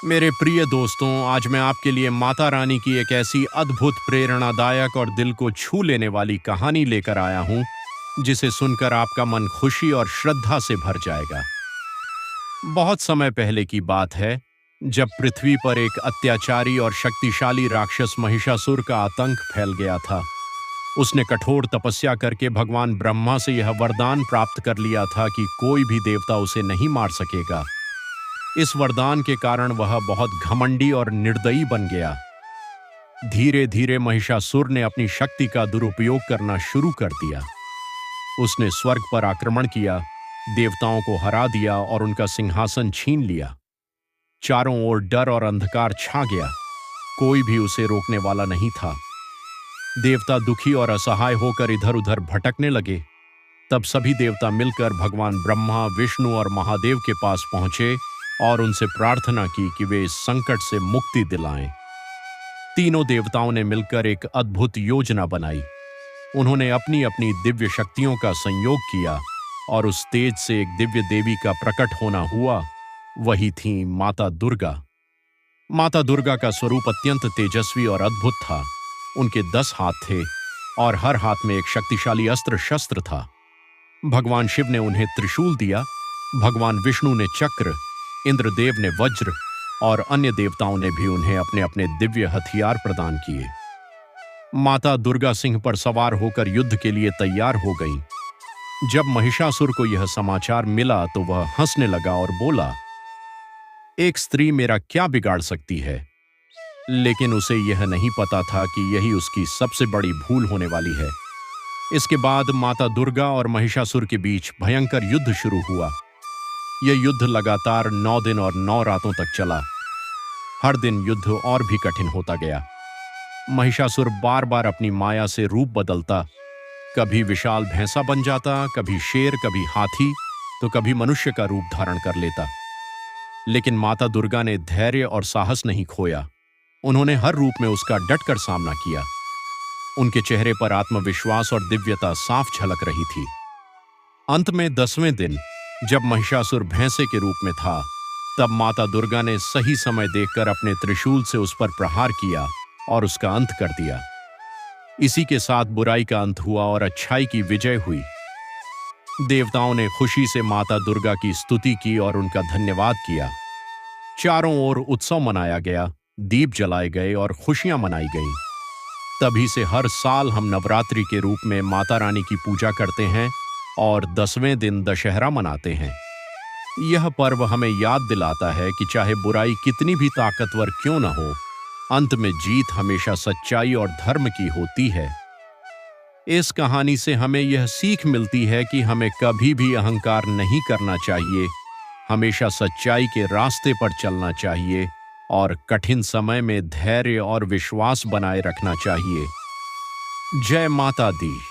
मेरे प्रिय दोस्तों, आज मैं आपके लिए माता रानी की एक ऐसी अद्भुत, प्रेरणादायक और दिल को छू लेने वाली कहानी लेकर आया हूं, जिसे सुनकर आपका मन खुशी और श्रद्धा से भर जाएगा। बहुत समय पहले की बात है, जब पृथ्वी पर एक अत्याचारी और शक्तिशाली राक्षस महिषासुर का आतंक फैल गया था। उसने कठोर तपस्या करके भगवान ब्रह्मा से यह वरदान प्राप्त कर लिया था कि कोई भी देवता उसे नहीं मार सकेगा। इस वरदान के कारण वह बहुत घमंडी और निर्दयी बन गया। धीरे धीरे महिषासुर ने अपनी शक्ति का दुरुपयोग करना शुरू कर दिया। उसने स्वर्ग पर आक्रमण किया, देवताओं को हरा दिया और उनका सिंहासन छीन लिया। चारों ओर डर और अंधकार छा गया। कोई भी उसे रोकने वाला नहीं था। देवता दुखी और असहाय होकर इधर उधर भटकने लगे। तब सभी देवता मिलकर भगवान ब्रह्मा, विष्णु और महादेव के पास पहुंचे और उनसे प्रार्थना की कि वे इस संकट से मुक्ति दिलाएं। तीनों देवताओं ने मिलकर एक अद्भुत योजना बनाई। उन्होंने अपनी अपनी दिव्य शक्तियों का संयोग किया और उस तेज से एक दिव्य देवी का प्रकट होना हुआ। वही थी माता दुर्गा। माता दुर्गा का स्वरूप अत्यंत तेजस्वी और अद्भुत था। उनके 10 हाथ थे और हर हाथ में एक शक्तिशाली अस्त्र शस्त्र था। भगवान शिव ने उन्हें त्रिशूल दिया, भगवान विष्णु ने चक्र, इंद्रदेव ने वज्र और अन्य देवताओं ने भी उन्हें अपने अपने दिव्य हथियार प्रदान किए। माता दुर्गा सिंह पर सवार होकर युद्ध के लिए तैयार हो गईं। जब महिषासुर को यह समाचार मिला तो वह हंसने लगा और बोला, एक स्त्री मेरा क्या बिगाड़ सकती है। लेकिन उसे यह नहीं पता था कि यही उसकी सबसे बड़ी भूल होने वाली है। इसके बाद माता दुर्गा और महिषासुर के बीच भयंकर युद्ध शुरू हुआ। यह युद्ध लगातार 9 दिन और 9 रातों तक चला। हर दिन युद्ध और भी कठिन होता गया। महिषासुर बार बार अपनी माया से रूप बदलता। कभी विशाल भैंसा बन जाता, कभी शेर, कभी हाथी, तो कभी मनुष्य का रूप धारण कर लेता। लेकिन माता दुर्गा ने धैर्य और साहस नहीं खोया। उन्होंने हर रूप में उसका डटकर सामना किया। उनके चेहरे पर आत्मविश्वास और दिव्यता साफ झलक रही थी। अंत में 10वें दिन, जब महिषासुर भैंसे के रूप में था, तब माता दुर्गा ने सही समय देखकर अपने त्रिशूल से उस पर प्रहार किया और उसका अंत कर दिया। इसी के साथ बुराई का अंत हुआ और अच्छाई की विजय हुई। देवताओं ने खुशी से माता दुर्गा की स्तुति की और उनका धन्यवाद किया। चारों ओर उत्सव मनाया गया, दीप जलाए गए और खुशियां मनाई गईं। तभी से हर साल हम नवरात्रि के रूप में माता रानी की पूजा करते हैं और 10वें दिन दशहरा मनाते हैं। यह पर्व हमें याद दिलाता है कि चाहे बुराई कितनी भी ताकतवर क्यों न हो, अंत में जीत हमेशा सच्चाई और धर्म की होती है। इस कहानी से हमें यह सीख मिलती है कि हमें कभी भी अहंकार नहीं करना चाहिए, हमेशा सच्चाई के रास्ते पर चलना चाहिए और कठिन समय में धैर्य और विश्वास बनाए रखना चाहिए। जय माता दी।